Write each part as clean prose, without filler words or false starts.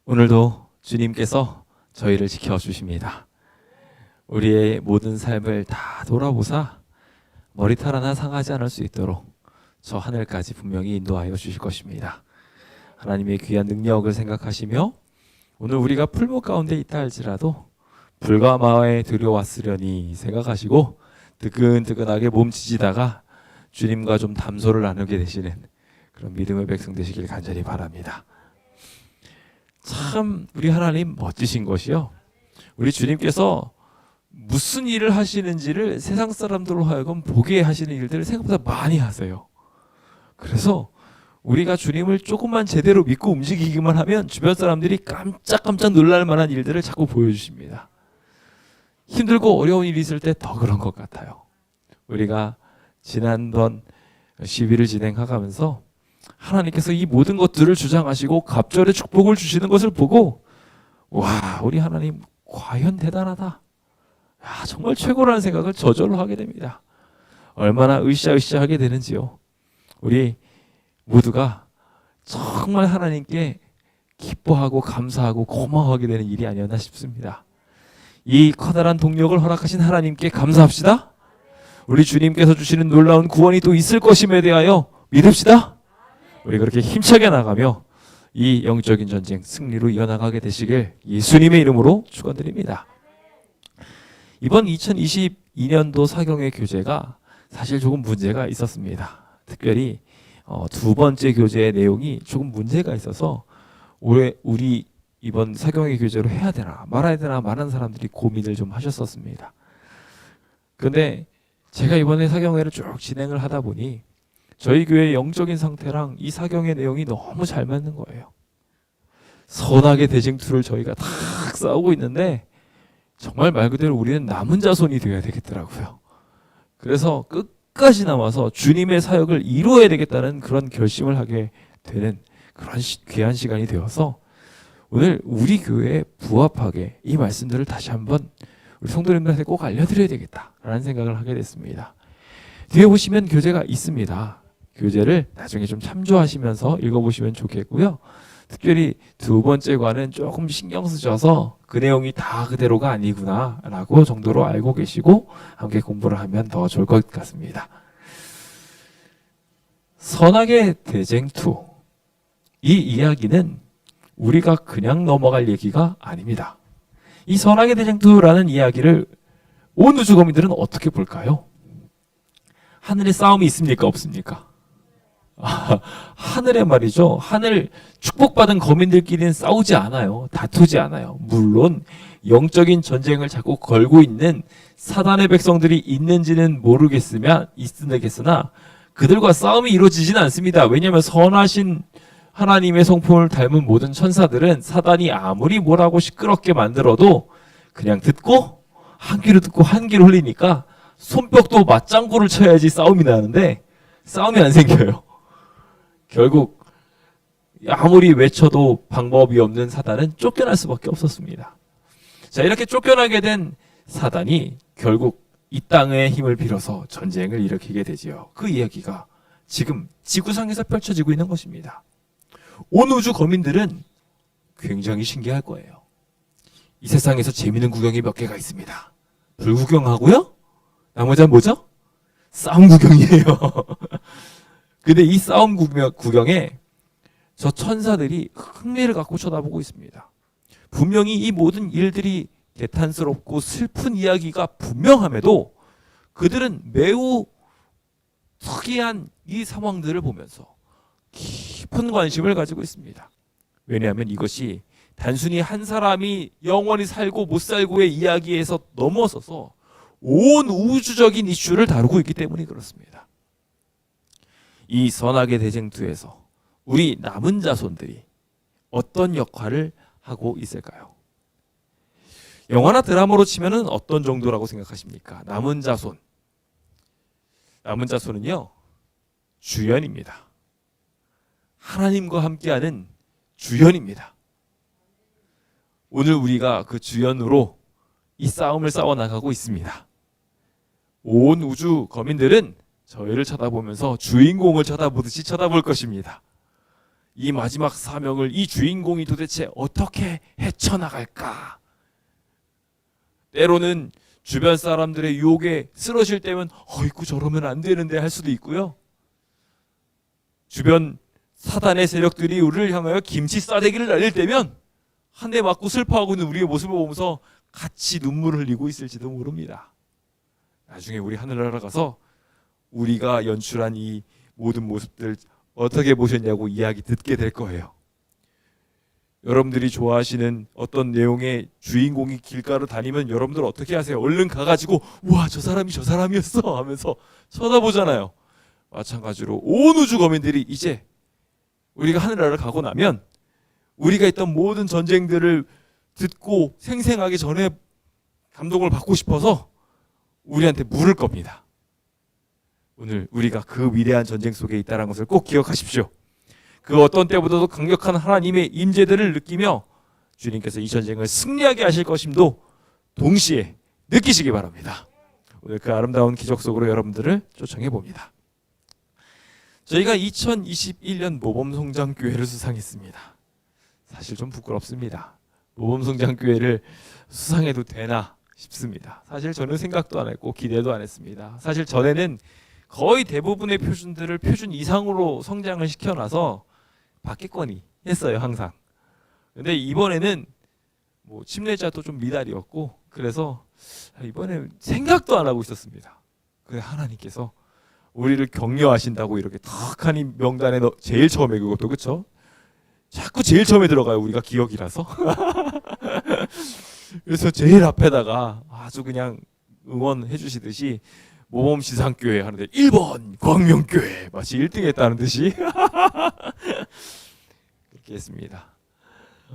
오늘도 주님께서 저희를 지켜주십니다. 우리의 모든 삶을 다 돌아보사 머리털 하나 상하지 않을 수 있도록 저 하늘까지 분명히 인도하여 주실 것입니다. 하나님의 귀한 능력을 생각하시며 오늘 우리가 풀무 가운데 있다 할지라도 불과 마에 들여왔으려니 생각하시고 뜨끈뜨끈하게 몸치지다가 주님과 좀 담소를 나누게 되시는 그런 믿음의 백성 되시길 간절히 바랍니다. 참 우리 하나님 멋지신 것이요, 우리 주님께서 무슨 일을 하시는지를 세상 사람들로 하여금 보게 하시는 일들을 생각보다 많이 하세요. 그래서 우리가 주님을 조금만 제대로 믿고 움직이기만 하면 주변 사람들이 깜짝깜짝 놀랄 만한 일들을 자꾸 보여주십니다. 힘들고 어려운 일이 있을 때 더 그런 것 같아요. 우리가 지난번 시위를 진행하면서 하나님께서 이 모든 것들을 주장하시고 갑절의 축복을 주시는 것을 보고, 와, 우리 하나님 과연 대단하다, 야, 정말 최고라는 생각을 저절로 하게 됩니다. 얼마나 으쌰으쌰 하게 되는지요. 우리 모두가 정말 하나님께 기뻐하고 감사하고 고마워하게 되는 일이 아니었나 싶습니다. 이 커다란 동력을 허락하신 하나님께 감사합시다. 우리 주님께서 주시는 놀라운 구원이 또 있을 것임에 대하여 믿읍시다. 우리 그렇게 힘차게 나가며 이 영적인 전쟁 승리로 이어나가게 되시길 예수님의 이름으로 축원드립니다. 이번 2022년도 사경의 교재가 사실 조금 문제가 있었습니다. 특별히 두 번째 교재의 내용이 조금 문제가 있어서 올해 우리 이번 사경의 교재로 해야 되나 말아야 되나 많은 사람들이 고민을 좀 하셨었습니다. 그런데 제가 이번에 사경회를 쭉 진행을 하다 보니 저희 교회의 영적인 상태랑 이 사경의 내용이 너무 잘 맞는 거예요. 선악의 대쟁투를 저희가 다 싸우고 있는데 정말 말 그대로 우리는 남은 자손이 되어야 되겠더라고요. 그래서 끝까지 남아서 주님의 사역을 이루어야 되겠다는 그런 결심을 하게 되는 그런 귀한 시간이 되어서 오늘 우리 교회에 부합하게 이 말씀들을 다시 한번 우리 성도님들한테 꼭 알려드려야 되겠다라는 생각을 하게 됐습니다. 뒤에 보시면 교재가 있습니다. 교재를 나중에 좀 참조하시면서 읽어보시면 좋겠고요. 특별히 두 번째 과는 조금 신경 쓰셔서 그 내용이 다 그대로가 아니구나 라고 정도로 알고 계시고 함께 공부를 하면 더 좋을 것 같습니다. 선악의 대쟁투, 이 이야기는 우리가 그냥 넘어갈 얘기가 아닙니다. 이 선악의 대쟁투라는 이야기를 온 우주 거민들은 어떻게 볼까요? 하늘에 싸움이 있습니까? 없습니까? 하늘에 말이죠. 하늘 축복받은 거민들끼리는 싸우지 않아요. 다투지 않아요. 물론 영적인 전쟁을 자꾸 걸고 있는 사단의 백성들이 있는지는 모르겠으나 그들과 싸움이 이루어지지는 않습니다. 왜냐하면 선하신 하나님의 성품을 닮은 모든 천사들은 사단이 아무리 뭐라고 시끄럽게 만들어도 그냥 듣고 한 귀로 듣고 한 귀로 흘리니까 손뼉도 맞장구를 쳐야지 싸움이 나는데 싸움이 안 생겨요. 결국 아무리 외쳐도 방법이 없는 사단은 쫓겨날 수밖에 없었습니다. 자, 이렇게 쫓겨나게 된 사단이 결국 이 땅의 힘을 빌어서 전쟁을 일으키게 되지요. 그 이야기가 지금 지구상에서 펼쳐지고 있는 것입니다. 온 우주 거민들은 굉장히 신기할 거예요. 이 세상에서 재미있는 구경이 몇 개가 있습니다. 불구경하고요, 나머지는 뭐죠? 싸움 구경이에요. 근데 이 싸움 구경에 저 천사들이 흥미를 갖고 쳐다보고 있습니다. 분명히 이 모든 일들이 개탄스럽고 슬픈 이야기가 분명함에도 그들은 매우 특이한 이 상황들을 보면서 깊은 관심을 가지고 있습니다. 왜냐하면 이것이 단순히 한 사람이 영원히 살고 못 살고의 이야기에서 넘어서서 온 우주적인 이슈를 다루고 있기 때문에 그렇습니다. 이 선악의 대쟁투에서 우리 남은 자손들이 어떤 역할을 하고 있을까요? 영화나 드라마로 치면은 어떤 정도라고 생각하십니까? 남은 자손. 남은 자손은요, 주연입니다. 하나님과 함께하는 주연입니다. 오늘 우리가 그 주연으로 이 싸움을 싸워나가고 있습니다. 온 우주 거민들은 저희를 쳐다보면서 주인공을 쳐다보듯이 쳐다볼 것입니다. 이 마지막 사명을 이 주인공이 도대체 어떻게 헤쳐나갈까? 때로는 주변 사람들의 유혹에 쓰러질 때면 어이구 저러면 안 되는데 할 수도 있고요. 주변 사단의 세력들이 우리를 향하여 김치 싸대기를 날릴 때면 한 대 맞고 슬퍼하고 있는 우리의 모습을 보면서 같이 눈물을 흘리고 있을지도 모릅니다. 나중에 우리 하늘나라 가서 우리가 연출한 이 모든 모습들 어떻게 보셨냐고 이야기 듣게 될 거예요. 여러분들이 좋아하시는 어떤 내용의 주인공이 길가로 다니면 여러분들 어떻게 하세요? 얼른 가가지고 와 저 사람이 저 사람이었어 하면서 쳐다보잖아요. 마찬가지로 온 우주 거민들이 이제 우리가 하늘나라를 가고 나면 우리가 했던 모든 전쟁들을 듣고 생생하게 전에 감동을 받고 싶어서 우리한테 물을 겁니다. 오늘 우리가 그 위대한 전쟁 속에 있다는 것을 꼭 기억하십시오. 그 어떤 때보다도 강력한 하나님의 임재들을 느끼며 주님께서 이 전쟁을 승리하게 하실 것임도 동시에 느끼시기 바랍니다. 오늘 그 아름다운 기적 속으로 여러분들을 초청해 봅니다. 저희가 2021년 모범성장교회를 수상했습니다. 사실 좀 부끄럽습니다. 모범성장교회를 수상해도 되나 싶습니다. 사실 저는 생각도 안 했고 기대도 안 했습니다. 사실 전에는 거의 대부분의 표준들을 표준 이상으로 성장을 시켜놔서 받겠거니 했어요 항상. 근데 이번에는 뭐 침례자도 좀 미달이었고 그래서 이번에 생각도 안 하고 있었습니다. 근데 하나님께서 우리를 격려하신다고 이렇게 턱하니 명단에 제일 처음에 그것도 그쵸? 자꾸 제일 처음에 들어가요. 우리가 기억이라서. 그래서 제일 앞에다가 아주 그냥 응원해 주시듯이 모범시상교회 하는데 1번 광명교회 마치 1등 했다는 듯이 그렇게 했습니다.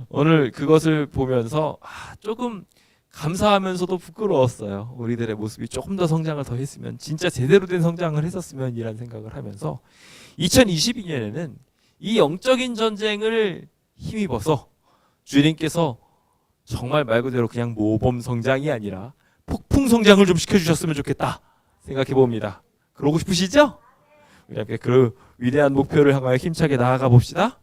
오늘 그것을 보면서 조금 감사하면서도 부끄러웠어요. 우리들의 모습이 조금 더 성장을 더 했으면 진짜 제대로 된 성장을 했었으면 이라는 생각을 하면서 2022년에는 이 영적인 전쟁을 힘입어서 주님께서 정말 말 그대로 그냥 모범 성장이 아니라 폭풍 성장을 좀 시켜주셨으면 좋겠다 생각해 봅니다. 그러고 싶으시죠? 우리 함께 그 위대한 목표를 향하여 힘차게 나아가 봅시다.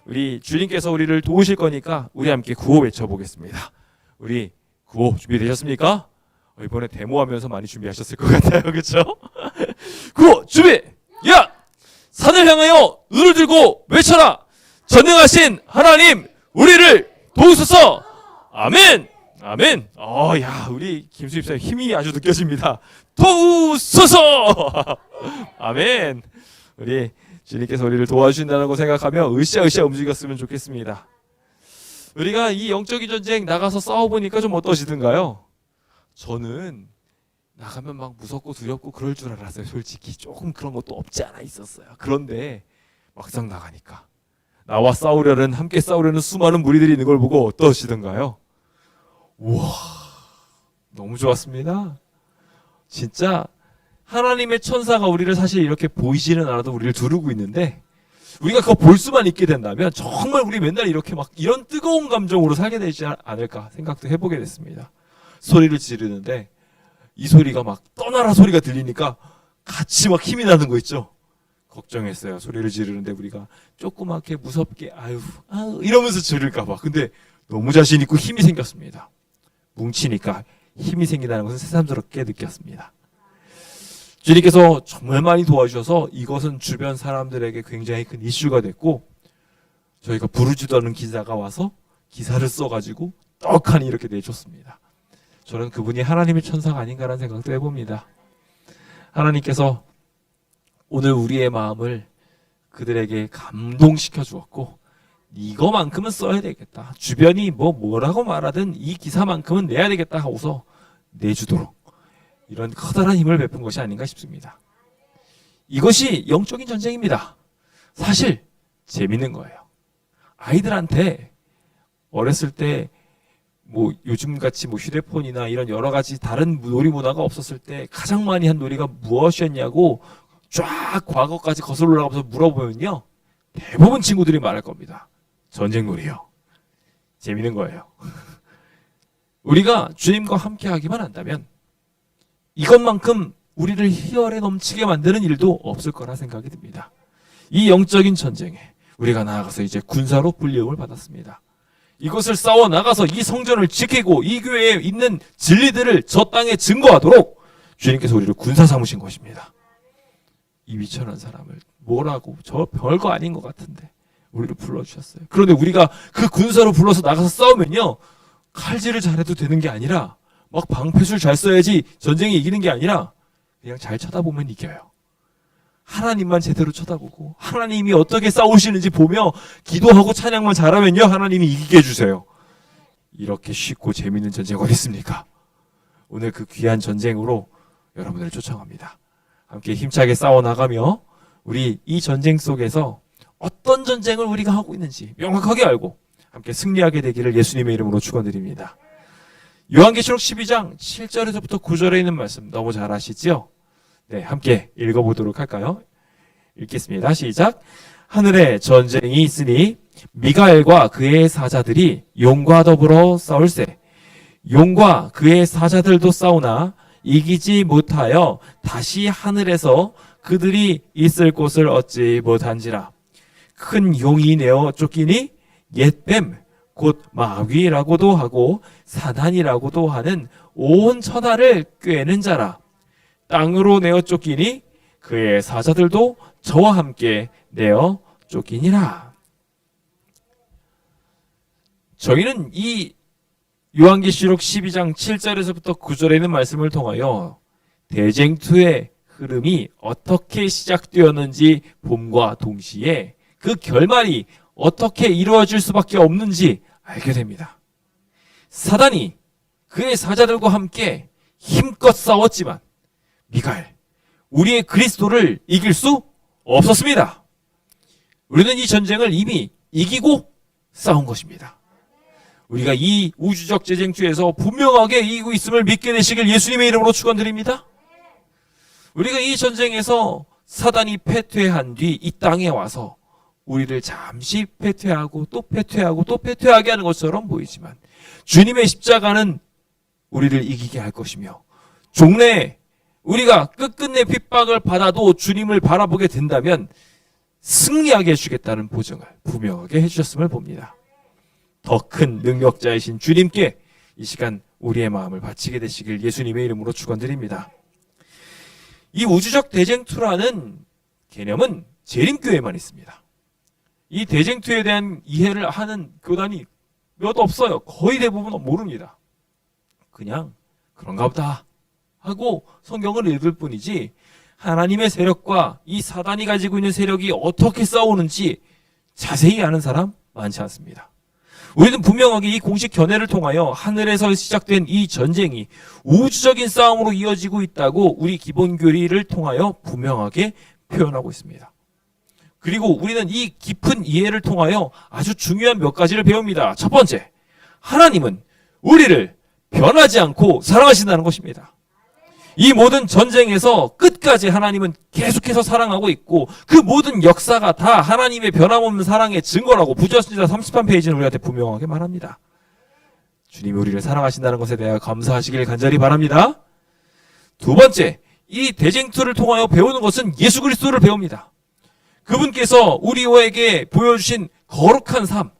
우리 주님께서 우리를 도우실 거니까 우리 함께 구호 외쳐보겠습니다. 우리 구호 준비되셨습니까? 이번에 데모하면서 많이 준비하셨을 것 같아요. 그렇죠? 구호 준비! 야! 산을 향하여 눈을 들고 외쳐라! 전능하신 하나님 우리를 도우소서! 아멘! 아멘! 야, 우리 김수입사의 힘이 아주 느껴집니다. 도우소서! 아멘! 우리 주님께서 우리를 도와주신다는 거 생각하며 으쌰으쌰 움직였으면 좋겠습니다. 우리가 이 영적인 전쟁 나가서 싸워보니까 좀 어떠시던가요? 저는 나가면 막 무섭고 두렵고 그럴 줄 알았어요. 솔직히 조금 그런 것도 없지 않아 있었어요. 그런데 막상 나가니까 나와 싸우려는 함께 싸우려는 수많은 무리들이 있는 걸 보고 어떠시던가요? 우와, 너무 좋았습니다. 진짜 하나님의 천사가 우리를 사실 이렇게 보이지는 않아도 우리를 두르고 있는데 우리가 그거 볼 수만 있게 된다면 정말 우리 맨날 이렇게 막 이런 뜨거운 감정으로 살게 되지 않을까 생각도 해보게 됐습니다. 소리를 지르는데 이 소리가 막 떠나라 소리가 들리니까 같이 막 힘이 나는 거 있죠. 걱정했어요. 소리를 지르는데 우리가 조그맣게 무섭게 아유 이러면서 지를까봐. 근데 너무 자신 있고 힘이 생겼습니다. 뭉치니까 힘이 생긴다는 것은 새삼스럽게 느꼈습니다. 주님께서 정말 많이 도와주셔서 이것은 주변 사람들에게 굉장히 큰 이슈가 됐고 저희가 부르지도 않은 기자가 와서 기사를 써가지고 떡하니 이렇게 내줬습니다. 저는 그분이 하나님의 천사가 아닌가라는 생각도 해봅니다. 하나님께서 오늘 우리의 마음을 그들에게 감동시켜 주었고 이거만큼은 써야 되겠다. 주변이 뭐라고 말하든 이 기사만큼은 내야 되겠다 하고서 내주도록 이런 커다란 힘을 베푼 것이 아닌가 싶습니다. 이것이 영적인 전쟁입니다. 사실 재밌는 거예요. 아이들한테 어렸을 때 요즘같이 휴대폰이나 이런 여러 가지 다른 놀이 문화가 없었을 때 가장 많이 한 놀이가 무엇이었냐고 쫙 과거까지 거슬러 올라가면서 물어보면요. 대부분 친구들이 말할 겁니다. 전쟁놀이요. 재밌는 거예요. 우리가 주님과 함께 하기만 한다면 이것만큼 우리를 희열에 넘치게 만드는 일도 없을 거라 생각이 듭니다. 이 영적인 전쟁에 우리가 나아가서 이제 군사로 불리움을 받았습니다. 이것을 싸워 나가서 이 성전을 지키고 이 교회에 있는 진리들을 저 땅에 증거하도록 주님께서 우리를 군사 삼으신 것입니다. 이 미천한 사람을 뭐라고, 저 별거 아닌 것 같은데 우리를 불러주셨어요. 그런데 우리가 그 군사로 불러서 나가서 싸우면요, 칼질을 잘해도 되는 게 아니라, 막 방패술 잘 써야지 전쟁에 이기는 게 아니라 그냥 잘 쳐다보면 이겨요. 하나님만 제대로 쳐다보고 하나님이 어떻게 싸우시는지 보며 기도하고 찬양만 잘하면요, 하나님이 이기게 해주세요. 이렇게 쉽고 재미있는 전쟁 어디 있습니까? 오늘 그 귀한 전쟁으로 여러분을 초청합니다. 함께 힘차게 싸워나가며 우리 이 전쟁 속에서 어떤 전쟁을 우리가 하고 있는지 명확하게 알고 함께 승리하게 되기를 예수님의 이름으로 축원드립니다. 요한계시록 12장 7절에서부터 9절에 있는 말씀 너무 잘 아시죠? 네, 함께 읽어보도록 할까요? 읽겠습니다. 시작. 하늘에 전쟁이 있으니 미가엘과 그의 사자들이 용과 더불어 싸울세. 용과 그의 사자들도 싸우나 이기지 못하여 다시 하늘에서 그들이 있을 곳을 얻지 못한지라. 큰 용이 내어 쫓기니 옛뱀 곧 마귀라고도 하고 사단이라고도 하는 온 천하를 꿰는 자라. 땅으로 내어 쫓기니 그의 사자들도 저와 함께 내어 쫓기니라. 저희는 이 요한계시록 12장 7절에서부터 9절에 있는 말씀을 통하여 대쟁투의 흐름이 어떻게 시작되었는지 봄과 동시에 그 결말이 어떻게 이루어질 수밖에 없는지 알게 됩니다. 사단이 그의 사자들과 함께 힘껏 싸웠지만 미가엘, 우리의 그리스도를 이길 수 없었습니다. 우리는 이 전쟁을 이미 이기고 싸운 것입니다. 우리가 이 우주적 재쟁투에서 분명하게 이기고 있음을 믿게 되시길 예수님의 이름으로 축원드립니다. 우리가 이 전쟁에서 사단이 패퇴한 뒤 이 땅에 와서 우리를 잠시 패퇴하고 또 패퇴하고 또 패퇴하게 하는 것처럼 보이지만 주님의 십자가는 우리를 이기게 할 것이며 종래에 우리가 끝끝내 핍박을 받아도 주님을 바라보게 된다면 승리하게 해주겠다는 보증을 분명하게 해주셨음을 봅니다. 더 큰 능력자이신 주님께 이 시간 우리의 마음을 바치게 되시길 예수님의 이름으로 축원드립니다. 이 우주적 대쟁투라는 개념은 재림교회만 있습니다. 이 대쟁투에 대한 이해를 하는 교단이 몇 없어요. 거의 대부분 모릅니다. 그냥 그런가 보다 하고 성경을 읽을 뿐이지 하나님의 세력과 이 사단이 가지고 있는 세력이 어떻게 싸우는지 자세히 아는 사람 많지 않습니다. 우리는 분명하게 이 공식 견해를 통하여 하늘에서 시작된 이 전쟁이 우주적인 싸움으로 이어지고 있다고 우리 기본 교리를 통하여 분명하게 표현하고 있습니다. 그리고 우리는 이 깊은 이해를 통하여 아주 중요한 몇 가지를 배웁니다. 첫 번째, 하나님은 우리를 변하지 않고 사랑하신다는 것입니다. 이 모든 전쟁에서 끝까지 하나님은 계속해서 사랑하고 있고 그 모든 역사가 다 하나님의 변함없는 사랑의 증거라고 부조선지자 33페이지는 우리한테 분명하게 말합니다. 주님이 우리를 사랑하신다는 것에 대하여 감사하시길 간절히 바랍니다. 두 번째, 이 대쟁투를 통하여 배우는 것은 예수 그리스도를 배웁니다. 그분께서 우리에게 보여주신 거룩한 삶,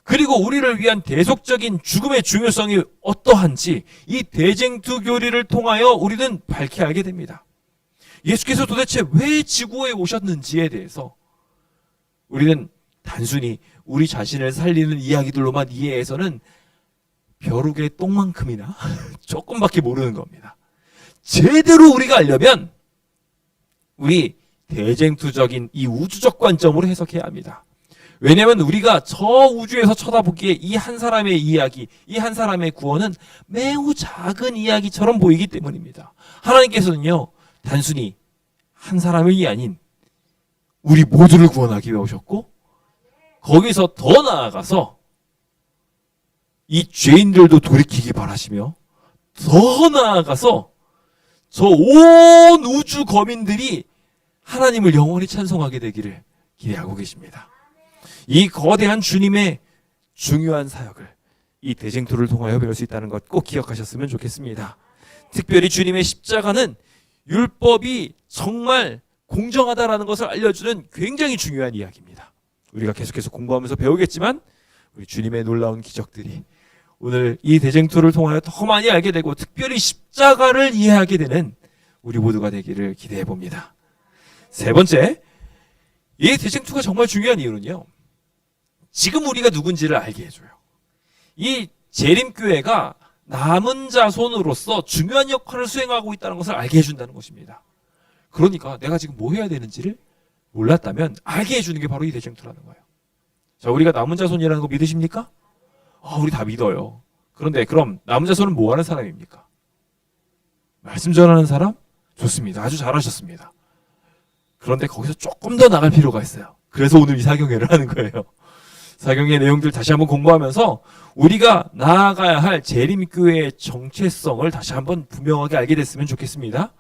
그리고 우리를 위한 대속적인 죽음의 중요성이 어떠한지 이 대쟁투 교리를 통하여 우리는 밝히 알게 됩니다. 예수께서 도대체 왜 지구에 오셨는지에 대해서 우리는 단순히 우리 자신을 살리는 이야기들로만 이해해서는 벼룩의 똥만큼이나 조금밖에 모르는 겁니다. 제대로 우리가 알려면 우리 대쟁투적인 이 우주적 관점으로 해석해야 합니다. 왜냐하면 우리가 저 우주에서 쳐다보기에 이 한 사람의 이야기, 이 한 사람의 구원은 매우 작은 이야기처럼 보이기 때문입니다. 하나님께서는요, 단순히 한 사람이 아닌 우리 모두를 구원하기 위해 오셨고 거기서 더 나아가서 이 죄인들도 돌이키기 바라시며 더 나아가서 저 온 우주 거민들이 하나님을 영원히 찬송하게 되기를 기대하고 계십니다. 이 거대한 주님의 중요한 사역을 이 대쟁투를 통하여 배울 수 있다는 것 꼭 기억하셨으면 좋겠습니다. 특별히 주님의 십자가는 율법이 정말 공정하다라는 것을 알려주는 굉장히 중요한 이야기입니다. 우리가 계속해서 공부하면서 배우겠지만 우리 주님의 놀라운 기적들이 오늘 이 대쟁투를 통하여 더 많이 알게 되고 특별히 십자가를 이해하게 되는 우리 모두가 되기를 기대해 봅니다. 세 번째, 이 대쟁투가 정말 중요한 이유는요, 지금 우리가 누군지를 알게 해줘요. 이 재림교회가 남은 자손으로서 중요한 역할을 수행하고 있다는 것을 알게 해준다는 것입니다. 그러니까 내가 지금 뭐 해야 되는지를 몰랐다면 알게 해주는 게 바로 이 대쟁투라는 거예요. 자, 우리가 남은 자손이라는 거 믿으십니까? 우리 다 믿어요. 그런데 그럼 남은 자손은 뭐 하는 사람입니까? 말씀 전하는 사람? 좋습니다. 아주 잘하셨습니다. 그런데 거기서 조금 더 나갈 필요가 있어요. 그래서 오늘 이 사경회를 하는 거예요. 사경의 내용들 다시 한번 공부하면서 우리가 나아가야 할 재림교회의 정체성을 다시 한번 분명하게 알게 됐으면 좋겠습니다.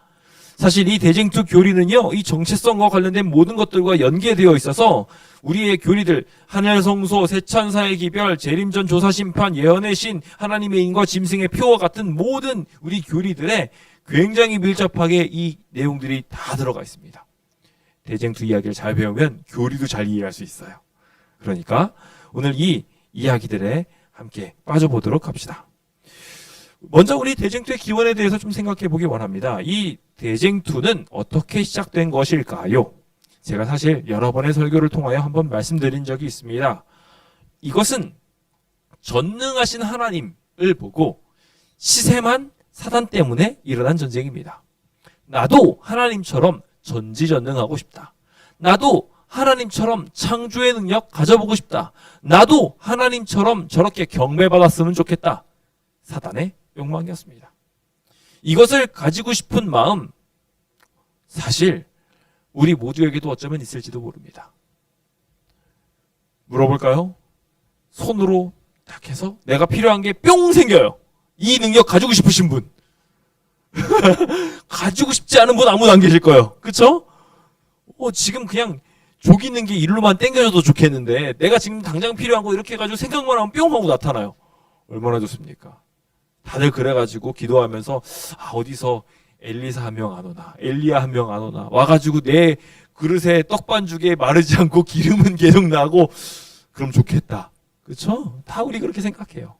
사실 이 대쟁투 교리는요, 이 정체성과 관련된 모든 것들과 연계되어 있어서 우리의 교리들, 하늘성소, 세천사의 기별, 재림전 조사심판, 예언의 신, 하나님의 인과 짐승의 표와 같은 모든 우리 교리들에 굉장히 밀접하게 이 내용들이 다 들어가 있습니다. 대쟁투 이야기를 잘 배우면 교리도 잘 이해할 수 있어요. 그러니까 오늘 이 이야기들에 함께 빠져보도록 합시다. 먼저 우리 대쟁투의 기원에 대해서 좀 생각해 보기 원합니다. 이 대쟁투는 어떻게 시작된 것일까요? 제가 사실 여러 번의 설교를 통하여 한번 말씀드린 적이 있습니다. 이것은 전능하신 하나님을 보고 시샘한 사단 때문에 일어난 전쟁입니다. 나도 하나님처럼 전지전능하고 싶다. 나도 하나님처럼 창조의 능력 가져보고 싶다. 나도 하나님처럼 저렇게 경배받았으면 좋겠다. 사단의 욕망이었습니다. 이것을 가지고 싶은 마음, 사실 우리 모두에게도 어쩌면 있을지도 모릅니다. 물어볼까요? 손으로 딱 해서 내가 필요한 게 뿅 생겨요. 이 능력 가지고 싶으신 분. 가지고 싶지 않은 분 아무도 안 계실 거예요. 그쵸? 지금 그냥 족 있는 게 일로만 땡겨줘도 좋겠는데 내가 지금 당장 필요한 거 이렇게 해가지고 생각만 하면 뿅 하고 나타나요. 얼마나 좋습니까? 다들 그래가지고 기도하면서 어디서 엘리사 한 명 안 오나, 엘리야 한 명 안 오나, 와가지고 내 그릇에 떡반죽에 마르지 않고 기름은 계속 나고 그럼 좋겠다. 그쵸? 다 우리 그렇게 생각해요.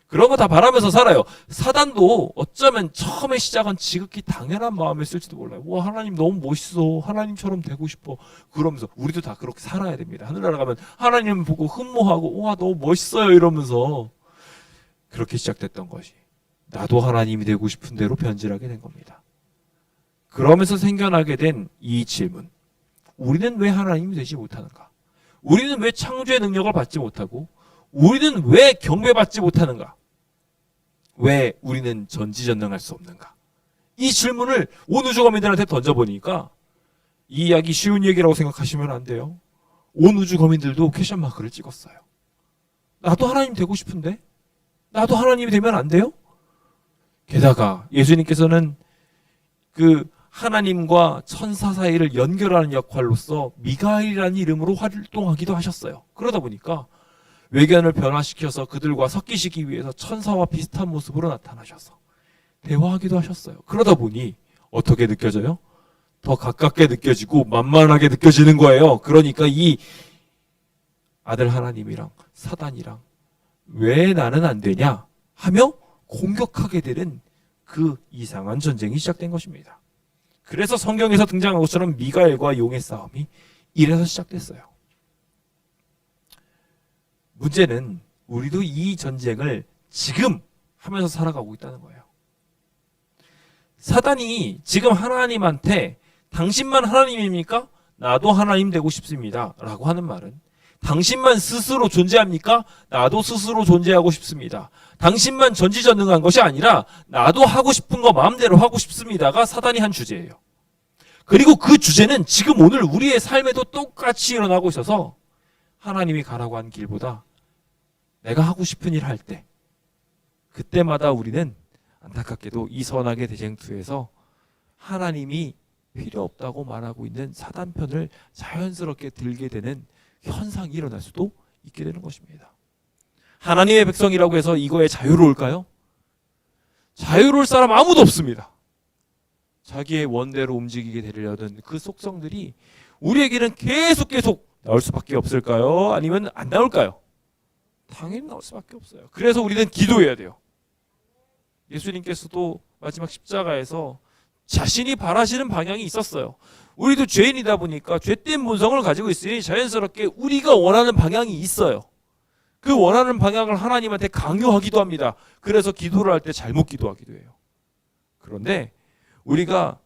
그런 거 다 바라면서 살아요. 사단도 어쩌면 처음에 시작은 지극히 당연한 마음이었을지도 몰라요. 와, 하나님 너무 멋있어. 하나님처럼 되고 싶어. 그러면서 우리도 다 그렇게 살아야 됩니다. 하늘나라 가면 하나님 보고 흠모하고 와, 너무 멋있어요 이러면서 그렇게 시작됐던 것이 나도 하나님이 되고 싶은 대로 변질하게 된 겁니다. 그러면서 생겨나게 된 이 질문. 우리는 왜 하나님이 되지 못하는가? 우리는 왜 창조의 능력을 받지 못하고 우리는 왜 경배받지 못하는가? 왜 우리는 전지전능할 수 없는가? 이 질문을 온 우주 거민들한테 던져보니까 이 이야기 쉬운 얘기라고 생각하시면 안 돼요. 온 우주 거민들도 퀘션 마크를 찍었어요. 나도 하나님 되고 싶은데? 나도 하나님이 되면 안 돼요? 게다가 예수님께서는 그 하나님과 천사 사이를 연결하는 역할로서 미가엘이라는 이름으로 활동하기도 하셨어요. 그러다 보니까 외견을 변화시켜서 그들과 섞이시기 위해서 천사와 비슷한 모습으로 나타나셔서 대화하기도 하셨어요. 그러다 보니 어떻게 느껴져요? 더 가깝게 느껴지고 만만하게 느껴지는 거예요. 그러니까 이 아들 하나님이랑 사단이랑 왜 나는 안 되냐 하며 공격하게 되는 그 이상한 전쟁이 시작된 것입니다. 그래서 성경에서 등장한 것처럼 미가엘과 용의 싸움이 이래서 시작됐어요. 문제는 우리도 이 전쟁을 지금 하면서 살아가고 있다는 거예요. 사단이 지금 하나님한테 당신만 하나님입니까? 나도 하나님 되고 싶습니다. 라고 하는 말은 당신만 스스로 존재합니까? 나도 스스로 존재하고 싶습니다. 당신만 전지전능한 것이 아니라 나도 하고 싶은 거 마음대로 하고 싶습니다가 사단이 한 주제예요. 그리고 그 주제는 지금 오늘 우리의 삶에도 똑같이 일어나고 있어서 하나님이 가라고 한 길보다 내가 하고 싶은 일 할 때 그때마다 우리는 안타깝게도 이 선악의 대쟁투에서 하나님이 필요 없다고 말하고 있는 사단 편을 자연스럽게 들게 되는 현상이 일어날 수도 있게 되는 것입니다. 하나님의 백성이라고 해서 이거에 자유로울까요? 자유로울 사람 아무도 없습니다. 자기의 원대로 움직이게 되려던 그 속성들이 우리에게는 계속 나올 수밖에 없을까요? 아니면 안 나올까요? 당연히 나올 수밖에 없어요. 그래서 우리는 기도해야 돼요. 예수님께서도 마지막 십자가에서 자신이 바라시는 방향이 있었어요. 우리도 죄인이다 보니까 죄된 본성을 가지고 있으니 자연스럽게 우리가 원하는 방향이 있어요. 그 원하는 방향을 하나님한테 강요하기도 합니다. 그래서 기도를 할 때 잘못 기도하기도 해요. 그런데 우리가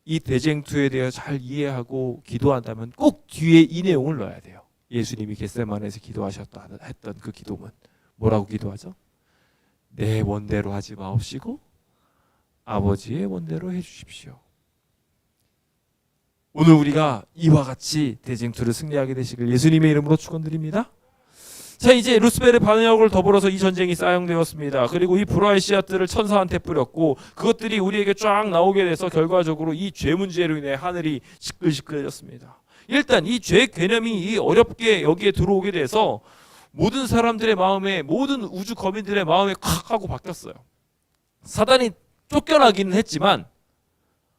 이 대쟁투에 대해 잘 이해하고 기도한다면 꼭 뒤에 이 내용을 넣어야 돼요. 예수님이 겟세마네에서 기도하셨다 했던 그 기도문 뭐라고 기도하죠? 내 원대로 하지 마옵시고 아버지의 원대로 해주십시오. 오늘 우리가 이와 같이 대쟁투를 승리하게 되시길 예수님의 이름으로 축원드립니다. 자, 이제 루스벨의 반역을 더불어서 이 전쟁이 사용되었습니다. 그리고 이 불화의 씨앗들을 천사한테 뿌렸고 그것들이 우리에게 쫙 나오게 돼서 결과적으로 이 죄 문제로 인해 하늘이 시끌시끌해졌습니다. 일단 이 죄 개념이 어렵게 여기에 들어오게 돼서 모든 사람들의 마음에, 모든 우주 거민들의 마음에 콱 하고 바뀌었어요. 사단이 쫓겨나기는 했지만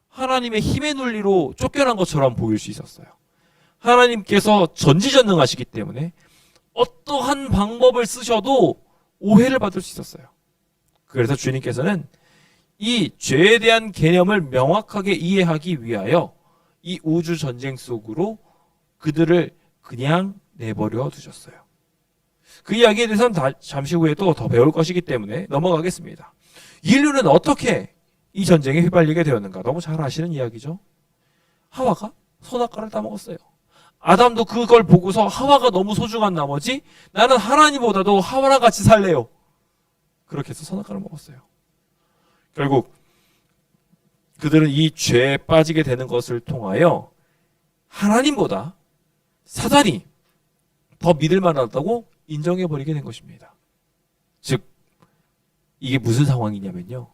하나님의 힘의 논리로 쫓겨난 것처럼 보일 수 있었어요. 하나님께서 전지전능하시기 때문에 어떠한 방법을 쓰셔도 오해를 받을 수 있었어요. 그래서 주님께서는 이 죄에 대한 개념을 명확하게 이해하기 위하여 이 우주 전쟁 속으로 그들을 그냥 내버려 두셨어요. 그 이야기에 대해서는 잠시 후에 또 더 배울 것이기 때문에 넘어가겠습니다. 인류는 어떻게 이 전쟁에 휘말리게 되었는가? 너무 잘 아시는 이야기죠. 하와가 선악과를 따먹었어요. 아담도 그걸 보고서 하와가 너무 소중한 나머지 나는 하나님보다도 하와랑 같이 살래요. 그렇게 해서 선악과를 먹었어요. 결국 그들은 이 죄에 빠지게 되는 것을 통하여 하나님보다 사단이 더 믿을 만하다고 인정해버리게 된 것입니다. 즉 이게 무슨 상황이냐면요.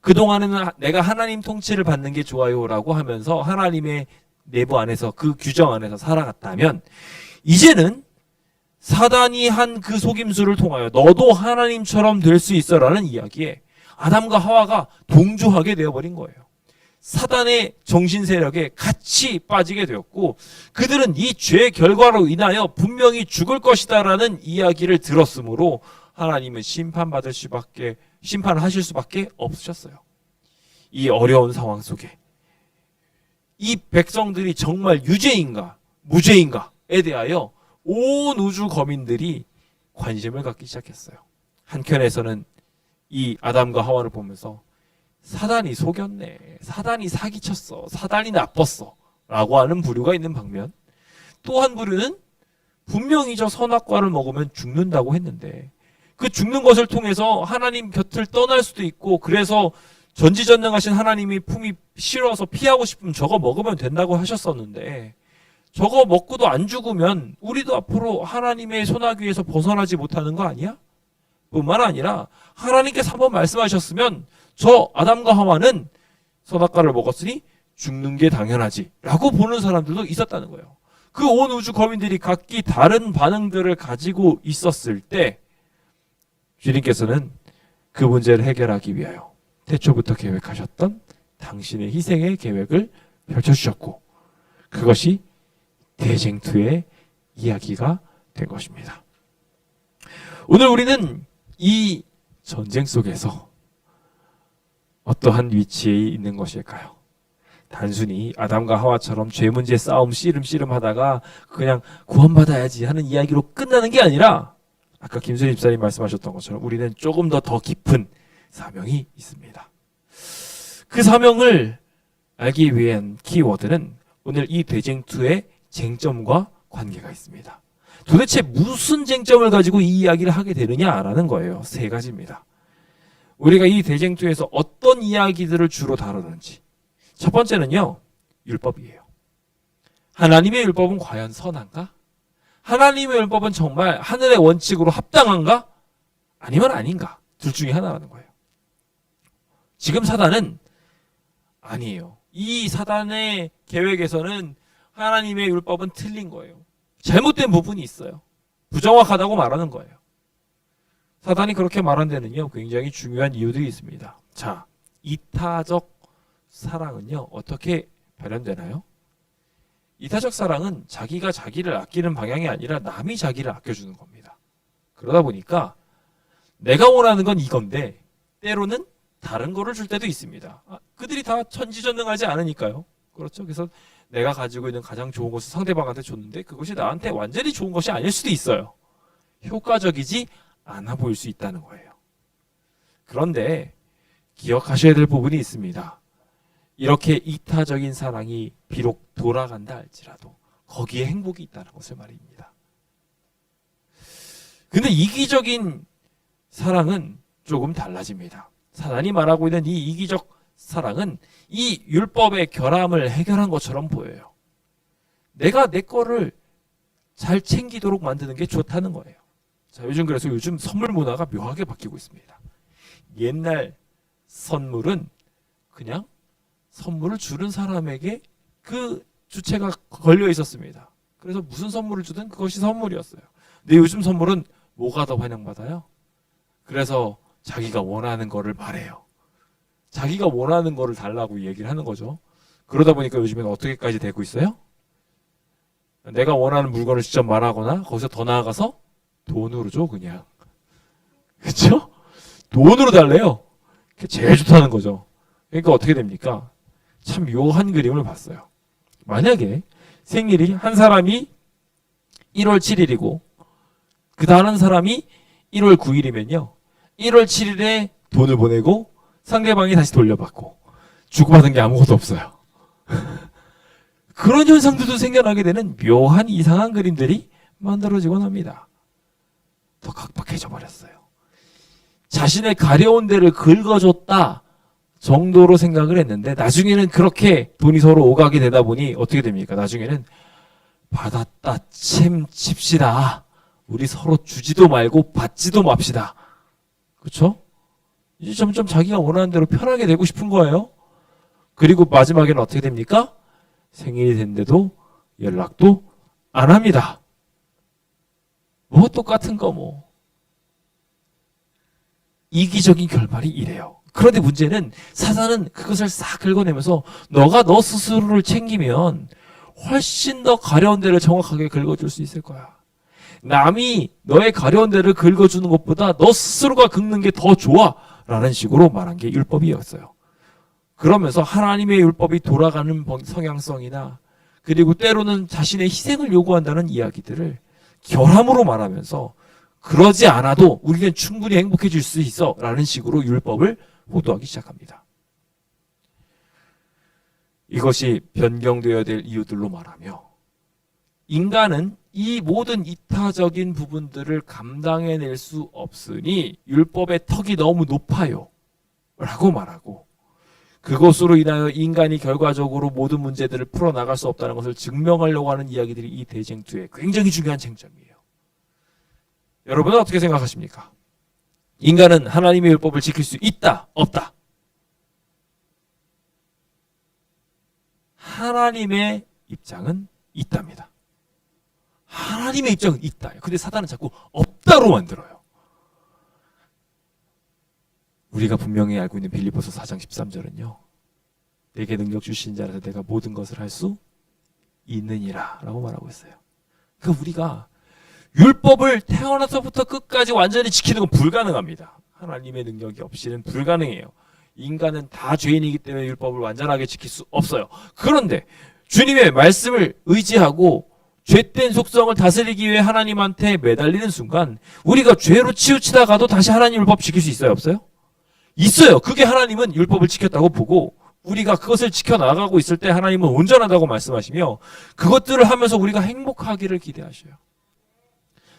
그동안에는 내가 하나님 통치를 받는 게 좋아요라고 하면서 하나님의 내부 안에서 그 규정 안에서 살아갔다면 이제는 사단이 한 그 속임수를 통하여 너도 하나님처럼 될 수 있어라는 이야기에 아담과 하와가 동조하게 되어버린 거예요. 사단의 정신 세력에 같이 빠지게 되었고 그들은 이 죄의 결과로 인하여 분명히 죽을 것이다라는 이야기를 들었으므로 하나님은 심판을 하실 수밖에 없으셨어요. 이 어려운 상황 속에 이 백성들이 정말 유죄인가 무죄인가에 대하여 온 우주 거민들이 관심을 갖기 시작했어요. 한켠에서는 이 아담과 하와를 보면서 사단이 속였네, 사단이 사기쳤어, 사단이 나빴어 라고 하는 부류가 있는 반면 또 한 부류는 분명히 저 선악과를 먹으면 죽는다고 했는데 그 죽는 것을 통해서 하나님 곁을 떠날 수도 있고 그래서 전지전능하신 하나님이 품이 싫어서 피하고 싶으면 저거 먹으면 된다고 하셨었는데 저거 먹고도 안 죽으면 우리도 앞으로 하나님의 소나귀에서 벗어나지 못하는 거 아니야? 뿐만 아니라 하나님께서 한번 말씀하셨으면 저 아담과 하와는 선악과를 먹었으니 죽는 게 당연하지 라고 보는 사람들도 있었다는 거예요. 그 온 우주 거민들이 각기 다른 반응들을 가지고 있었을 때 주님께서는 그 문제를 해결하기 위하여 태초부터 계획하셨던 당신의 희생의 계획을 펼쳐주셨고 그것이 대쟁투의 이야기가 된 것입니다. 오늘 우리는 이 전쟁 속에서 어떠한 위치에 있는 것일까요? 단순히 아담과 하와처럼 죄 문제 싸움 씨름씨름 하다가 그냥 구원받아야지 하는 이야기로 끝나는 게 아니라 아까 김순희 집사님 말씀하셨던 것처럼 우리는 조금 더 깊은 사명이 있습니다. 그 사명을 알기 위한 키워드는 오늘 이 대쟁투의 쟁점과 관계가 있습니다. 도대체 무슨 쟁점을 가지고 이 이야기를 하게 되느냐라는 거예요. 세 가지입니다. 우리가 이 대쟁투에서 어떤 이야기들을 주로 다루는지. 첫 번째는요, 율법이에요. 하나님의 율법은 과연 선한가? 하나님의 율법은 정말 하늘의 원칙으로 합당한가? 아니면 아닌가? 둘 중에 하나라는 거예요. 지금 사단은 아니에요. 이 사단의 계획에서는 하나님의 율법은 틀린 거예요. 잘못된 부분이 있어요. 부정확하다고 말하는 거예요. 사단이 그렇게 말한 데는요, 굉장히 중요한 이유들이 있습니다. 자, 이타적 사랑은요, 어떻게 발현되나요? 이타적 사랑은 자기가 자기를 아끼는 방향이 아니라 남이 자기를 아껴주는 겁니다. 그러다 보니까 내가 원하는 건 이건데 때로는 다른 거를 줄 때도 있습니다. 그들이 다 천지전능하지 않으니까요. 그렇죠. 그래서 내가 가지고 있는 가장 좋은 것을 상대방한테 줬는데 그것이 나한테 완전히 좋은 것이 아닐 수도 있어요. 효과적이지 않아 보일 수 있다는 거예요. 그런데 기억하셔야 될 부분이 있습니다. 이렇게 이타적인 사랑이 비록 돌아간다 할지라도 거기에 행복이 있다는 것을 말입니다. 근데 이기적인 사랑은 조금 달라집니다. 사단이 말하고 있는 이 이기적 사랑은 이 율법의 결함을 해결한 것처럼 보여요. 내가 내 거를 잘 챙기도록 만드는 게 좋다는 거예요. 자, 그래서 요즘 선물 문화가 묘하게 바뀌고 있습니다. 옛날 선물은 그냥 선물을 주는 사람에게 그 주체가 걸려 있었습니다. 그래서 무슨 선물을 주든 그것이 선물이었어요. 근데 요즘 선물은 뭐가 더 환영받아요? 그래서 자기가 원하는 거를 말해요. 자기가 원하는 거를 달라고 얘기를 하는 거죠. 그러다 보니까 요즘에는 어떻게까지 되고 있어요? 내가 원하는 물건을 직접 말하거나 거기서 더 나아가서 돈으로 줘 그냥. 그렇죠? 돈으로 달래요. 그게 제일 좋다는 거죠. 그러니까 어떻게 됩니까? 참 묘한 그림을 봤어요. 만약에 생일이 한 사람이 1월 7일이고 그 다른 사람이 1월 9일이면요. 1월 7일에 돈을 보내고 상대방이 다시 돌려받고 주고받은 게 아무것도 없어요. 그런 현상들도 생겨나게 되는 묘한 이상한 그림들이 만들어지곤 합니다. 더 각박해져 버렸어요. 자신의 가려운 데를 긁어줬다 정도로 생각을 했는데 나중에는 그렇게 돈이 서로 오가게 되다 보니 어떻게 됩니까? 나중에는 받았다 챔 칩시다. 우리 서로 주지도 말고 받지도 맙시다. 그렇죠? 이제 점점 자기가 원하는 대로 편하게 되고 싶은 거예요. 그리고 마지막에는 어떻게 됩니까? 생일이 됐는데도 연락도 안 합니다. 뭐 똑같은 거 뭐. 이기적인 결말이 이래요. 그런데 문제는 사단은 그것을 싹 긁어내면서 너가 너 스스로를 챙기면 훨씬 더 가려운 데를 정확하게 긁어줄 수 있을 거야. 남이 너의 가려운 데를 긁어주는 것보다 너 스스로가 긁는 게 더 좋아 라는 식으로 말한 게 율법이었어요. 그러면서 하나님의 율법이 돌아가는 성향성이나 그리고 때로는 자신의 희생을 요구한다는 이야기들을 결함으로 말하면서 그러지 않아도 우리는 충분히 행복해질 수 있어 라는 식으로 율법을 호도하기 시작합니다. 이것이 변경되어야 될 이유들로 말하며 인간은 이 모든 이타적인 부분들을 감당해낼 수 없으니 율법의 턱이 너무 높아요 라고 말하고 그것으로 인하여 인간이 결과적으로 모든 문제들을 풀어나갈 수 없다는 것을 증명하려고 하는 이야기들이 이 대쟁투의 굉장히 중요한 쟁점이에요. 여러분은 어떻게 생각하십니까? 인간은 하나님의 율법을 지킬 수 있다, 없다? 하나님의 입장은 있답니다. 하나님의 입장은 있다. 근데 사단은 자꾸 없다로 만들어요. 우리가 분명히 알고 있는 빌립보서 4장 13절은요. 내게 능력 주신 자라서 내가 모든 것을 할 수 있느니라 라고 말하고 있어요. 그러니까 우리가 율법을 태어나서부터 끝까지 완전히 지키는 건 불가능합니다. 하나님의 능력이 없이는 불가능해요. 인간은 다 죄인이기 때문에 율법을 완전하게 지킬 수 없어요. 그런데 주님의 말씀을 의지하고 죄된 속성을 다스리기 위해 하나님한테 매달리는 순간 우리가 죄로 치우치다가도 다시 하나님 율법 지킬 수 있어요? 없어요? 있어요. 그게 하나님은 율법을 지켰다고 보고 우리가 그것을 지켜나가고 있을 때 하나님은 온전하다고 말씀하시며 그것들을 하면서 우리가 행복하기를 기대하셔요.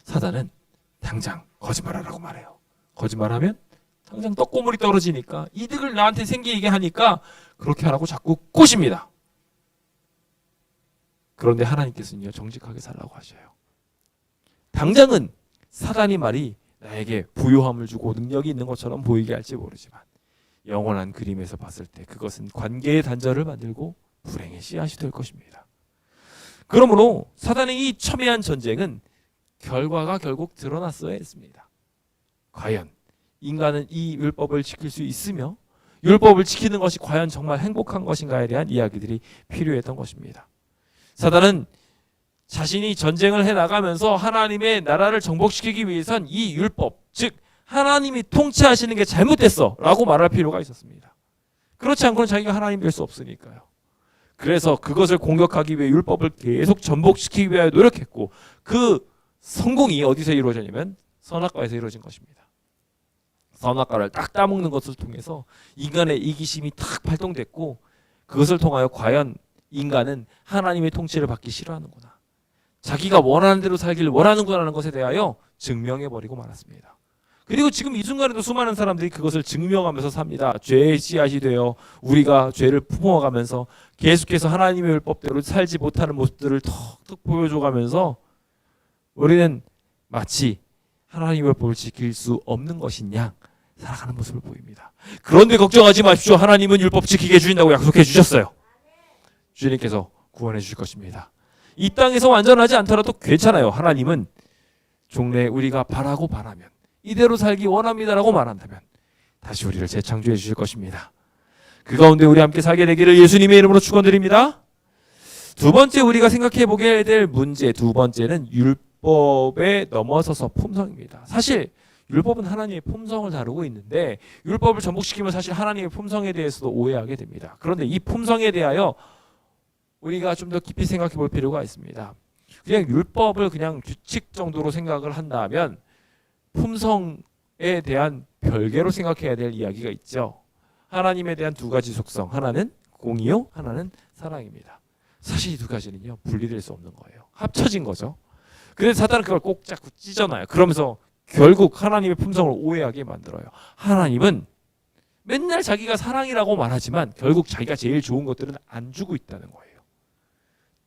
사단은 당장 거짓말하라고 말해요. 거짓말하면 당장 떡고물이 떨어지니까 이득을 나한테 생기게 하니까 그렇게 하라고 자꾸 꼬십니다. 그런데 하나님께서는요 정직하게 살라고 하셔요. 당장은 사단이 말이 나에게 부요함을 주고 능력이 있는 것처럼 보이게 할지 모르지만 영원한 그림에서 봤을 때 그것은 관계의 단절을 만들고 불행의 씨앗이 될 것입니다. 그러므로 사단의 이 첨예한 전쟁은 결과가 결국 드러났어야 했습니다. 과연 인간은 이 율법을 지킬 수 있으며 율법을 지키는 것이 과연 정말 행복한 것인가에 대한 이야기들이 필요했던 것입니다. 사단은 자신이 전쟁을 해나가면서 하나님의 나라를 정복시키기 위해선 이 율법, 즉 하나님이 통치하시는 게 잘못됐어 라고 말할 필요가 있었습니다. 그렇지 않고는 자기가 하나님 될 수 없으니까요. 그래서 그것을 공격하기 위해 율법을 계속 전복시키기 위하여 노력했고, 그 성공이 어디서 이루어졌냐면 선악과에서 이루어진 것입니다. 선악과를 딱 따먹는 것을 통해서 인간의 이기심이 탁 발동됐고, 그것을 통하여 과연 인간은 하나님의 통치를 받기 싫어하는구나, 자기가 원하는 대로 살기를 원하는구나라는 것에 대하여 증명해버리고 말았습니다. 그리고 지금 이 순간에도 수많은 사람들이 그것을 증명하면서 삽니다. 죄의 씨앗이 되어 우리가 죄를 품어가면서 계속해서 하나님의 율법대로 살지 못하는 모습들을 턱턱 보여줘가면서 우리는 마치 하나님의 율법을 지킬 수 없는 것인 양 살아가는 모습을 보입니다. 그런데 걱정하지 마십시오. 하나님은 율법 지키게 해주신다고 약속해 주셨어요. 주님께서 구원해 주실 것입니다. 이 땅에서 완전하지 않더라도 괜찮아요. 하나님은 종래 우리가 바라면 이대로 살기 원합니다라고 말한다면 다시 우리를 재창조해 주실 것입니다. 그 가운데 우리 함께 살게 되기를 예수님의 이름으로 축원드립니다. 두 번째 우리가 생각해 보게 될 문제, 두 번째는 율법에 넘어서서 품성입니다. 사실 율법은 하나님의 품성을 다루고 있는데, 율법을 전복시키면 사실 하나님의 품성에 대해서도 오해하게 됩니다. 그런데 이 품성에 대하여 우리가 좀 더 깊이 생각해 볼 필요가 있습니다. 그냥 율법을 그냥 규칙 정도로 생각을 한다면 품성에 대한 별개로 생각해야 될 이야기가 있죠. 하나님에 대한 두 가지 속성, 하나는 공의요, 하나는 사랑입니다. 사실 이 두 가지는요 분리될 수 없는 거예요. 합쳐진 거죠. 그래서 사단은 그걸 꼭 자꾸 찢어놔요. 그러면서 결국 하나님의 품성을 오해하게 만들어요. 하나님은 맨날 자기가 사랑이라고 말하지만 결국 자기가 제일 좋은 것들은 안 주고 있다는 거예요.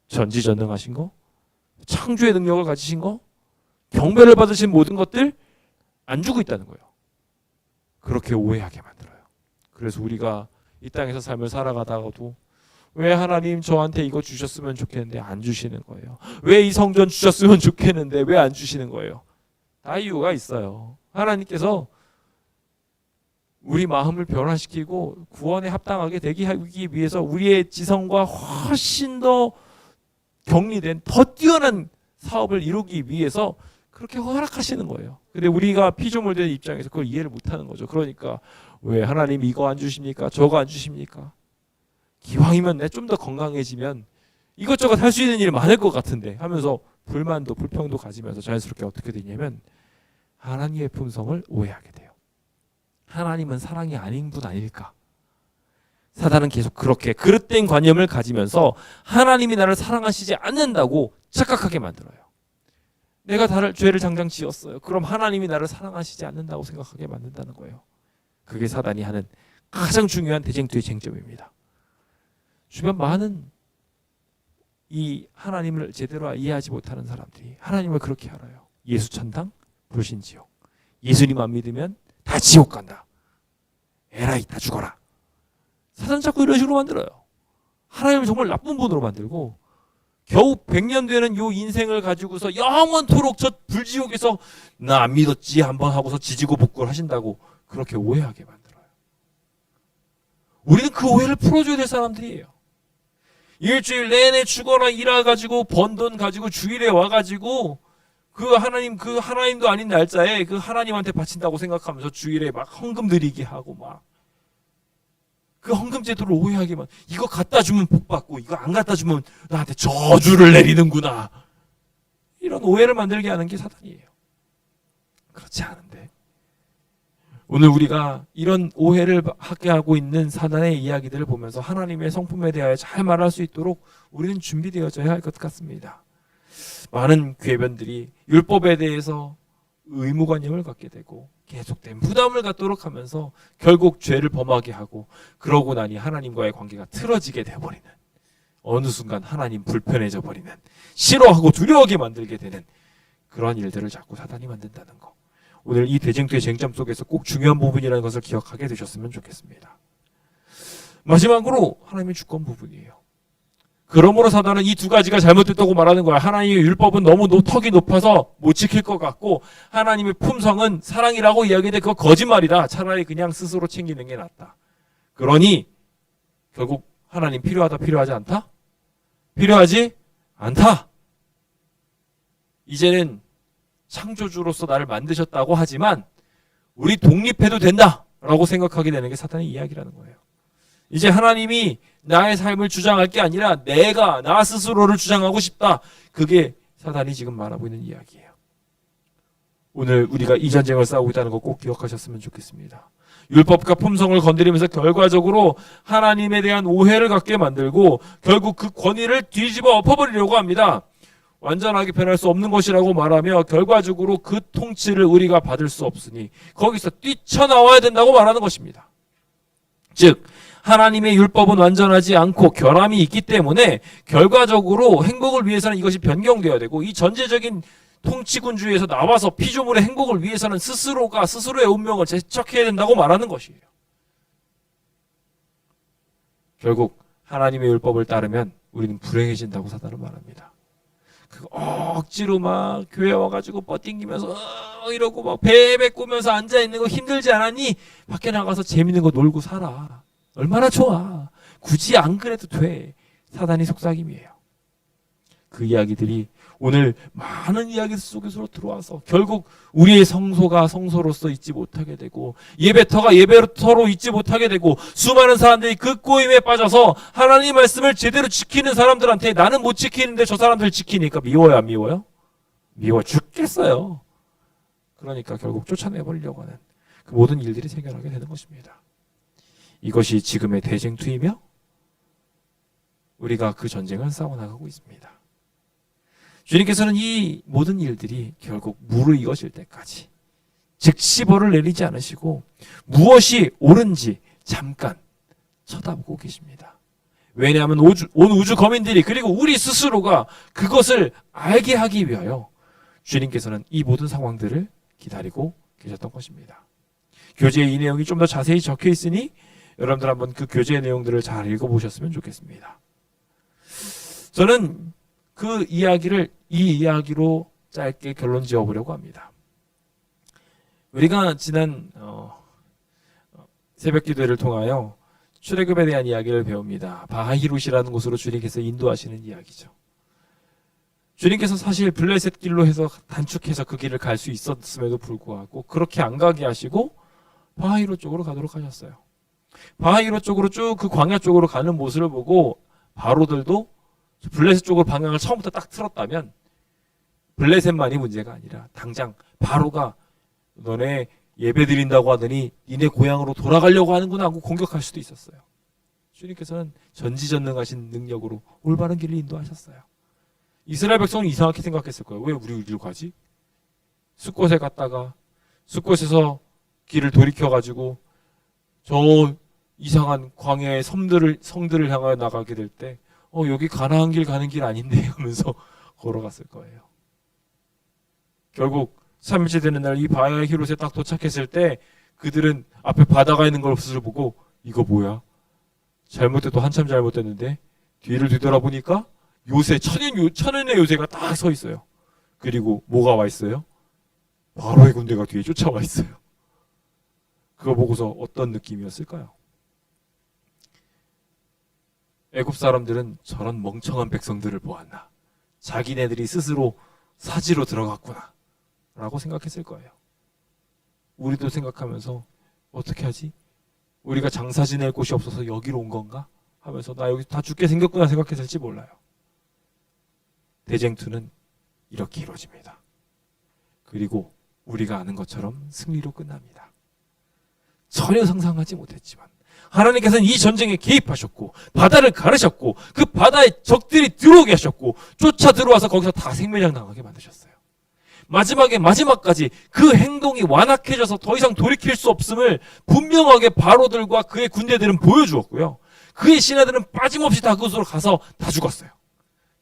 전지전능하신 거, 창조의 능력을 가지신 거, 경배를 받으신 모든 것들 안 주고 있다는 거예요. 그렇게 오해하게 만들어요. 그래서 우리가 이 땅에서 삶을 살아가다가도 왜 하나님 저한테 이거 주셨으면 좋겠는데 안 주시는 거예요. 왜 이 성전 주셨으면 좋겠는데 왜 안 주시는 거예요. 다 이유가 있어요. 하나님께서 우리 마음을 변화시키고 구원에 합당하게 되기 하기 위해서 우리의 지성과 훨씬 더 격리된 더 뛰어난 사업을 이루기 위해서 그렇게 허락하시는 거예요. 근데 우리가 피조물된 입장에서 그걸 이해를 못하는 거죠. 그러니까 왜 하나님 이거 안 주십니까? 저거 안 주십니까? 기왕이면 내 좀 더 건강해지면 이것저것 할 수 있는 일이 많을 것 같은데 하면서 불만도 불평도 가지면서 자연스럽게 어떻게 되냐면 하나님의 품성을 오해하게 돼요. 하나님은 사랑이 아닌 분 아닐까? 사단은 계속 그렇게 그릇된 관념을 가지면서 하나님이 나를 사랑하시지 않는다고 착각하게 만들어요. 내가 다른 죄를 장장 지었어요. 그럼 하나님이 나를 사랑하시지 않는다고 생각하게 만든다는 거예요. 그게 사단이 하는 가장 중요한 대쟁투의 쟁점입니다. 주변 많은 이 하나님을 제대로 이해하지 못하는 사람들이 하나님을 그렇게 알아요. 예수 천당, 불신 지옥. 예수님 안 믿으면 다 지옥 간다. 에라이 다 죽어라. 사단 자꾸 이런 식으로 만들어요. 하나님을 정말 나쁜 분으로 만들고 겨우 100년 되는 요 인생을 가지고서 영원토록 저 불지옥에서 나 안 믿었지 한번 하고서 지지고 볶고를 하신다고 그렇게 오해하게 만들어요. 우리는 그 오해를 풀어줘야 될 사람들이에요. 일주일 내내 죽어라 일해가지고 번 돈 가지고 주일에 와가지고 그 하나님도 아닌 날짜에 그 하나님한테 바친다고 생각하면서 주일에 막 헌금 드리게 하고 막 그 헌금 제도를 오해하게만, 이거 갖다 주면 복 받고 이거 안 갖다 주면 나한테 저주를 내리는구나, 이런 오해를 만들게 하는 게 사단이에요. 그렇지 않은데 오늘 우리가 이런 오해를 하게 하고 있는 사단의 이야기들을 보면서 하나님의 성품에 대하여 잘 말할 수 있도록 우리는 준비되어져야 할 것 같습니다. 많은 궤변들이 율법에 대해서 의무관념을 갖게 되고 계속된 부담을 갖도록 하면서 결국 죄를 범하게 하고, 그러고 나니 하나님과의 관계가 틀어지게 되어버리는, 어느 순간 하나님 불편해져 버리는, 싫어하고 두려워하게 만들게 되는 그런 일들을 자꾸 사단이 만든다는 거, 오늘 이 대쟁투의 쟁점 속에서 꼭 중요한 부분이라는 것을 기억하게 되셨으면 좋겠습니다. 마지막으로 하나님의 주권 부분이에요. 그러므로 사단은 이 두 가지가 잘못됐다고 말하는 거야. 하나님의 율법은 너무 턱이 높아서 못 지킬 것 같고 하나님의 품성은 사랑이라고 이야기했는데 그거 거짓말이다. 차라리 그냥 스스로 챙기는 게 낫다. 그러니 결국 하나님 필요하다 필요하지 않다? 필요하지? 않다. 이제는 창조주로서 나를 만드셨다고 하지만 우리 독립해도 된다라고 생각하게 되는 게 사탄의 이야기라는 거예요. 이제 하나님이 나의 삶을 주장할 게 아니라 내가 나 스스로를 주장하고 싶다. 그게 사탄이 지금 말하고 있는 이야기예요. 오늘 우리가 이 전쟁을 싸우고 있다는 거 꼭 기억하셨으면 좋겠습니다. 율법과 품성을 건드리면서 결과적으로 하나님에 대한 오해를 갖게 만들고 결국 그 권위를 뒤집어 엎어버리려고 합니다. 완전하게 변할 수 없는 것이라고 말하며 결과적으로 그 통치를 우리가 받을 수 없으니 거기서 뛰쳐나와야 된다고 말하는 것입니다. 즉 하나님의 율법은 완전하지 않고 결함이 있기 때문에 결과적으로 행복을 위해서는 이것이 변경되어야 되고 이 전제적인 통치군주의에서 나와서 피조물의 행복을 위해서는 스스로가 스스로의 운명을 제척해야 된다고 말하는 것이에요. 결국 하나님의 율법을 따르면 우리는 불행해진다고 사단은 말합니다. 억지로 막 교회 와가지고 뻗띵기면서 이러고 막 베베 꾸면서 앉아있는 거 힘들지 않았니? 밖에 나가서 재밌는 거 놀고 살아. 얼마나 좋아. 굳이 안 그래도 돼. 사단이 속삭임이에요. 그 이야기들이 오늘 많은 이야기 속에서 들어와서 결국 우리의 성소가 성소로서 있지 못하게 되고 예배터가 예배터로 있지 못하게 되고 수많은 사람들이 그 꼬임에 빠져서 하나님 말씀을 제대로 지키는 사람들한테 나는 못 지키는데 저 사람들 지키니까 미워요 안 미워요? 미워 죽겠어요. 그러니까 결국 쫓아내버리려고 하는 그 모든 일들이 생겨나게 되는 것입니다. 이것이 지금의 대쟁투이며 우리가 그 전쟁을 싸워나가고 있습니다. 주님께서는 이 모든 일들이 결국 무르익어질 때까지 즉시 벌을 내리지 않으시고 무엇이 옳은지 잠깐 쳐다보고 계십니다. 왜냐하면 온 우주 거민들이 그리고 우리 스스로가 그것을 알게 하기 위하여 주님께서는 이 모든 상황들을 기다리고 계셨던 것입니다. 교재에 이 내용이 좀 더 자세히 적혀 있으니 여러분들 한번 그 교재의 내용들을 잘 읽어보셨으면 좋겠습니다. 저는 그 이야기를 이 이야기로 짧게 결론 지어보려고 합니다. 우리가 지난 새벽 기도를 통하여 출애굽에 대한 이야기를 배웁니다. 바하히롯이라는 곳으로 주님께서 인도하시는 이야기죠. 주님께서 사실 블레셋 길로 해서 단축해서 그 길을 갈 수 있었음에도 불구하고 그렇게 안 가게 하시고 바하히롯 쪽으로 가도록 하셨어요. 바하히롯 쪽으로 쭉 그 광야 쪽으로 가는 모습을 보고 바로들도 블레셋 쪽으로 방향을 처음부터 딱 틀었다면 블레셋만이 문제가 아니라 당장 바로가 너네 예배 드린다고 하더니 니네 고향으로 돌아가려고 하는구나 하고 공격할 수도 있었어요. 주님께서는 전지전능하신 능력으로 올바른 길을 인도하셨어요. 이스라엘 백성은 이상하게 생각했을 거예요. 왜 우리 어디로 가지? 숫곳에 갔다가 숫곳에서 길을 돌이켜가지고 저 이상한 광야의 성들을 향하여 나가게 될 때 여기 가나안 길 가는 길 아닌데 하면서 걸어갔을 거예요. 결국 3일째 되는 날 이 바하히롯에 딱 도착했을 때 그들은 앞에 바다가 있는 것을 보고 이거 뭐야? 잘못돼도 한참 잘못됐는데 뒤를 뒤돌아보니까 천연의 요새가 딱 서 있어요. 그리고 뭐가 와 있어요? 바로의 군대가 뒤에 쫓아와 있어요. 그거 보고서 어떤 느낌이었을까요? 애굽 사람들은 저런 멍청한 백성들을 보았나? 자기네들이 스스로 사지로 들어갔구나 라고 생각했을 거예요. 우리도 생각하면서 어떻게 하지? 우리가 장사 지낼 곳이 없어서 여기로 온 건가? 하면서 나 여기 다 죽게 생겼구나 생각했을지 몰라요. 대쟁투는 이렇게 이루어집니다. 그리고 우리가 아는 것처럼 승리로 끝납니다. 전혀 상상하지 못했지만 하나님께서는 이 전쟁에 개입하셨고 바다를 가르셨고 그 바다에 적들이 들어오게 하셨고 쫓아 들어와서 거기서 다 생매장 당하게 만드셨어요. 마지막까지 그 행동이 완악해져서 더 이상 돌이킬 수 없음을 분명하게 바로들과 그의 군대들은 보여주었고요. 그의 신하들은 빠짐없이 다 그곳으로 가서 다 죽었어요.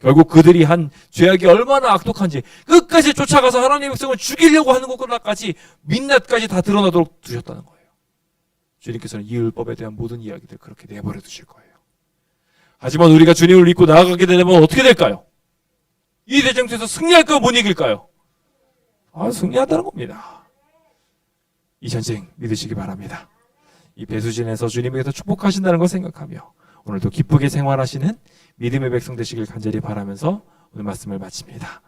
결국 그들이 한 죄악이 얼마나 악독한지 끝까지 쫓아가서 하나님의 백성을 죽이려고 하는 것까지 민낯까지 다 드러나도록 두셨다는 거예요. 주님께서는 이 율법에 대한 모든 이야기들 그렇게 내버려 두실 거예요. 하지만 우리가 주님을 믿고 나아가게 되면 어떻게 될까요? 이 대쟁투에서 승리할까요? 못 이길까요? 승리한다는 겁니다. 이 전쟁 믿으시기 바랍니다. 이 배수진에서 주님께서 축복하신다는 걸 생각하며 오늘도 기쁘게 생활하시는 믿음의 백성 되시길 간절히 바라면서 오늘 말씀을 마칩니다.